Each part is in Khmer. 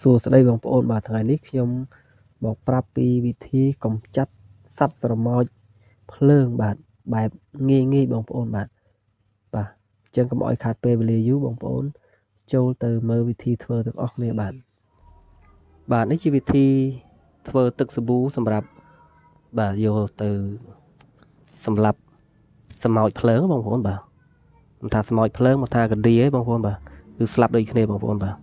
សួស្តីបងប្អូនបាទថ្ងៃនេះខ្ញុំមកប្រាប់ពីវិធីកម្ចាត់សត្វស្រមោចភ្លើងបាទបែបងាយបងប្អូនបាទអញ្ចឹងកុំឲ្យខាតពេលវេលាយូរបងប្អូនចូលទៅមើលវិធីធ្វើទាំងអស់គ្នាបាទនេះជាវិធីធ្វើទឹកសាប៊ូសម្រាប់បាទយកទៅសម្រាប់ស្រមោចភ្លើងបងប្អូនបាទមិនថាស្រមោចភ្លើងមកថាកណ្ដៀឯងបងប្អូនបាទគឺស្លាប់ដូចគ្នាបងប្អូនបាទ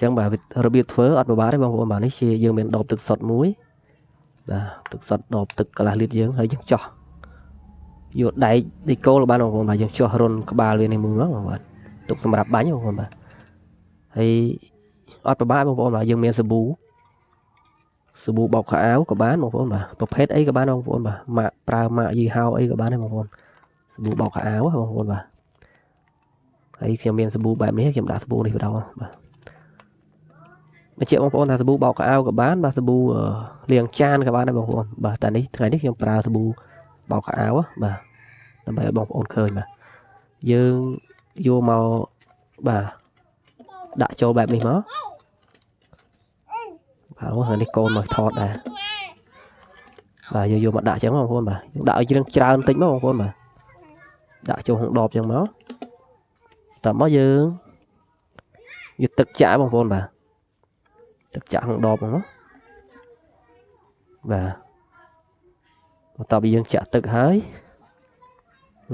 ចឹងបាទរបៀបធ្វើអត់ពិបាកទេបងប្អូនបាទនេះជាយើងមានដបទឹកសុទ្ធមួយបាទទឹកសុទ្ធដបទឹកកន្លះលីត្រយើងហើយយើងចោះយកដែកឌីកូលបានបងប្អូនបាទយើងចោះរុនក្បាលវានេះមួយមកបាទទុកសម្រាប់បាញ់បងប្អូនបាទហើយអត់ពិបាកបងប្អូនបាទយើងមានសាប៊ូបោកខោអាវក៏បានបងប្អូនបាទប្រភេទអីក៏បានបងប្អូនបាទម៉ាកប្រើម៉ាកយីហោអីក៏បានដែរបងប្អូនសាប៊ូបោកខោអាវបងប្អូនបាទហើយខ្ញុំមានសាប៊ូបែបនេះខ្ញុំដាក់សាប៊ូនេះបណ្ដោះបាទបញ្ជាក់បងប្អូនថាសាប៊ូបោកខោអាវក៏បានបាទសាប៊ូលាងចានក៏បានដែរបងប្អូនបាទតែនេះថ្ងៃនេះខ្ញុំប្រើសាប៊ូបោកខោអាវបាទដើម្បីឲ្យបងប្អូនឃើញបាទយើងយកមកបាទដាក់ចូលបែបនេះមកបាទហើយនេះកូនមកថតដែរបាទយើងយកមកដាក់ចឹងបងប្អូនបាទយើងដាក់ឲ្យជ្រឿងច្រើនបន្តិចមកបងប្អូនបាទដាក់ចូលក្នុងដបចឹងមកតើមកយើងយកទឹកចាក់បងប្អូនបាទទឹកចាក់ក្នុងដបហ្នឹងបាទបន្ទាប់ពីយើងចាក់ទឹកហើយ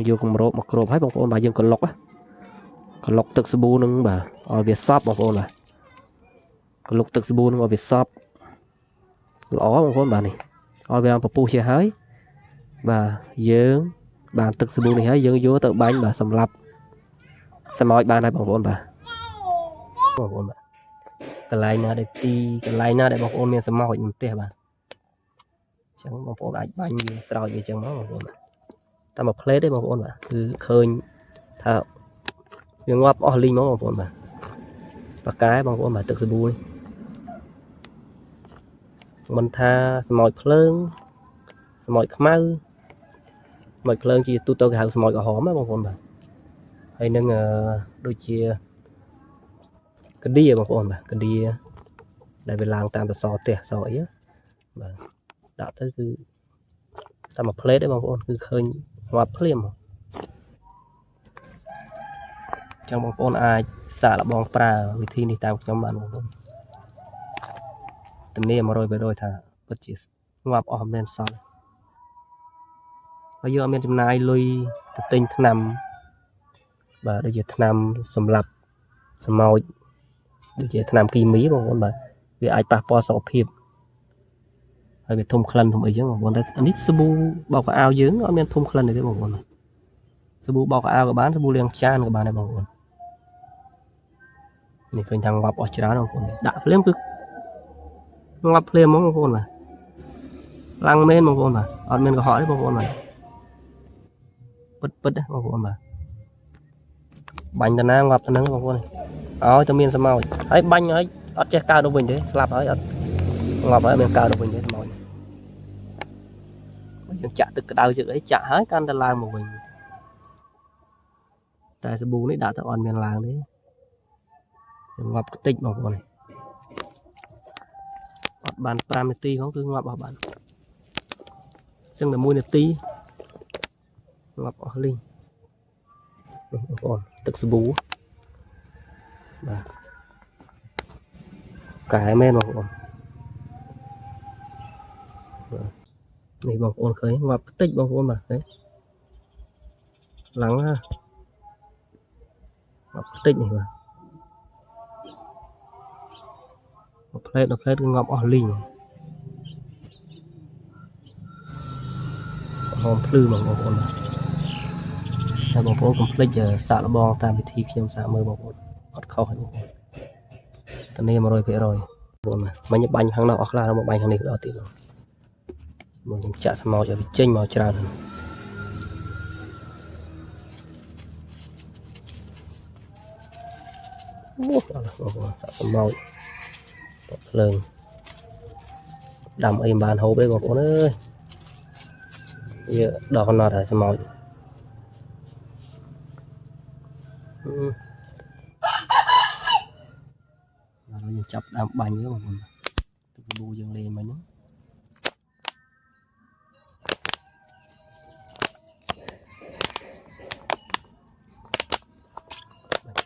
យកគម្របមកគ្របហើយបងប្អូនបាទយើងក្លុកទឹកសាប៊ូនឹងបាទឲ្យវាសប់បងប្អូនបាទក្លុកទឹកសាប៊ូនឹងឲ្យវាសប់ល្អបងប្អូនបាទនេះឲ្យវាពពុះជាហើយបាទយើងបានទឹកសាប៊ូនេះហើយយើងយកទៅបាញ់បាទសម្រាប់ស្រមោចបានហើយបងប្អូនបាទបងប្អូនបាទកន្លែងណាដែលបងប្អូនមានស្រមោចនៅផ្ទះបាទអញ្ចឹងបងប្អូនអាចបាញ់វាស្រោចវាអញ្ចឹងមកបងប្អូនបាទតែមួយផ្លេតទេបងប្អូនបាទគឺឃើញថាវាងាប់អស់លីងមកបងប្អូនបាទប៉ាកែបងប្អូនបាទទឹកសាប៊ូនេះមិនថាស្រមោចភ្លើងស្រមោចខ្មៅស្រមោចភ្លើងជាទូទៅគេហៅស្រមោចក្រហមណាបងប្អូនបាទហើយនឹងដូចជាកណ្ដៀបងប្អូនបាទកណ្ដៀដែលវាឡើងតាមសសរផ្ទះសអីបាទដាក់ទៅគឺតាមមួយផ្លេតទេបងប្អូនគឺឃើញងាប់ភ្លាមចឹងបងប្អូនអាចសាកល្បងប្រើវិធីនេះតាមខ្ញុំបានបងប្អូនធានា 100% ថាពិតជាងាប់អស់មិនមែនសល់ហើយយើងអត់មានចំណាយលុយទៅទិញថ្នាំបាទដូចជាថ្នាំសម្រាប់ស្រមោចដូចជាថ្នាំគីមីបងប្អូនបាទវាអាចប៉ះពាល់សុខភាពហើយវាធំក្លិនធំអីចឹងបងប្អូនតែនេះសាប៊ូបោកខោអាវយើងអត់មានធំក្លិនទេបងប្អូនសាប៊ូបោកខោអាវក៏បានសាប៊ូលាងចានក៏បានដែរបងប្អូននេះឃើញថាងាប់អស់ច្រើនបងប្អូនដាក់ភ្លាមគឺងាប់ភ្លាមហ្មងបងប្អូនបាទឡើងមែនបងប្អូនបាទអត់មានកុហកទេបងប្អូនបាទពិតបងប្អូនបាទបាញ់តាណាងាប់ទៅហ្នឹងបងប្អូនឲ្យតែមានស្រមោចហើយបាញ់ឲ្យអត់ចេះកើតទៅវិញទេស្លាប់ហើយអត់ងាប់ហើយមានកើតទៅវិញទេស្រមោចយើងចាក់ទឹកក្តៅជឹកអីចាក់ហើយកាន់តែឡើងមកវិញតែសាប៊ូនេះដាក់ទៅអត់មានឡើងទេងាប់តិចបងប្អូនអត់បាន5នាទីហ្នឹងគឺងាប់អស់បានចឹងតែ1នាទីងាប់អស់លីងបងប្អូនទឹកសាប៊ូបាទកែមែនបងប្អូននេះបងប្អូនឃើញងាប់តិចបងប្អូនបាទឡើងងាប់តិចនេះបាទផ្លេតគឺងាប់អស់លីងហមភ្លឺបងប្អូនបាទតែបងប្អូនកុំភ្លេចសាកល្បងតាមវិធីខ្ញុំសាកមើលបងប្អូនអត់ខុសទេបងប្អូនធានា 100% បងប្អូនមិញបាញ់ខាងនោះអស់ខ្លះមកបាញ់ខាងនេះដល់ទៀតមកខ្ញុំចាក់ស្មោចឲ្យវាចេញមកច្រើនអូអស់បងប្អូនសាកស្មោចភ្លើងដាំអីមិនបានហូបទេបងប្អូនអើយវាដល់កណ្ដត់ហើយស្មោច chập đam bánh nữa mà từ bu dương lên mấy nữa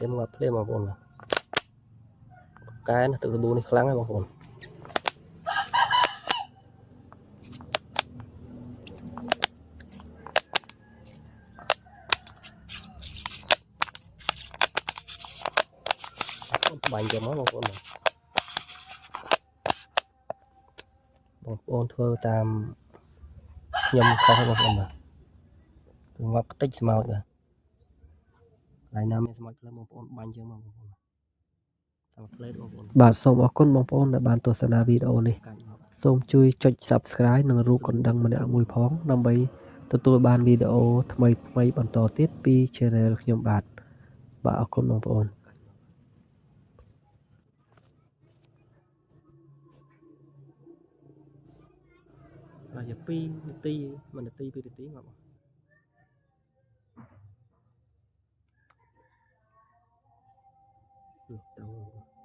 thêm ngập lên mà buồn cái nó từ bu này kháng mà buồn bánh cho món mà buồn thưa tam nhâm khó mà buồn ngọc tích màu rồi lại nam em mạch lên một ôn bánh chứ màបាទសូមអរគុណបងប្អូនដែលបានទស្សនាវីដេអូនេះសូមជួយចុច Subscribe និងរូបកណ្ដឹងម្នាក់មួយផងដើម្បីទទួលបានវីដេអូថ្មីៗបន្តទៀតពី Channel ខ្ញុំបាទអរគុណបងប្អូនបាទជា2នាទី1នាទី2នាទីមកទៅ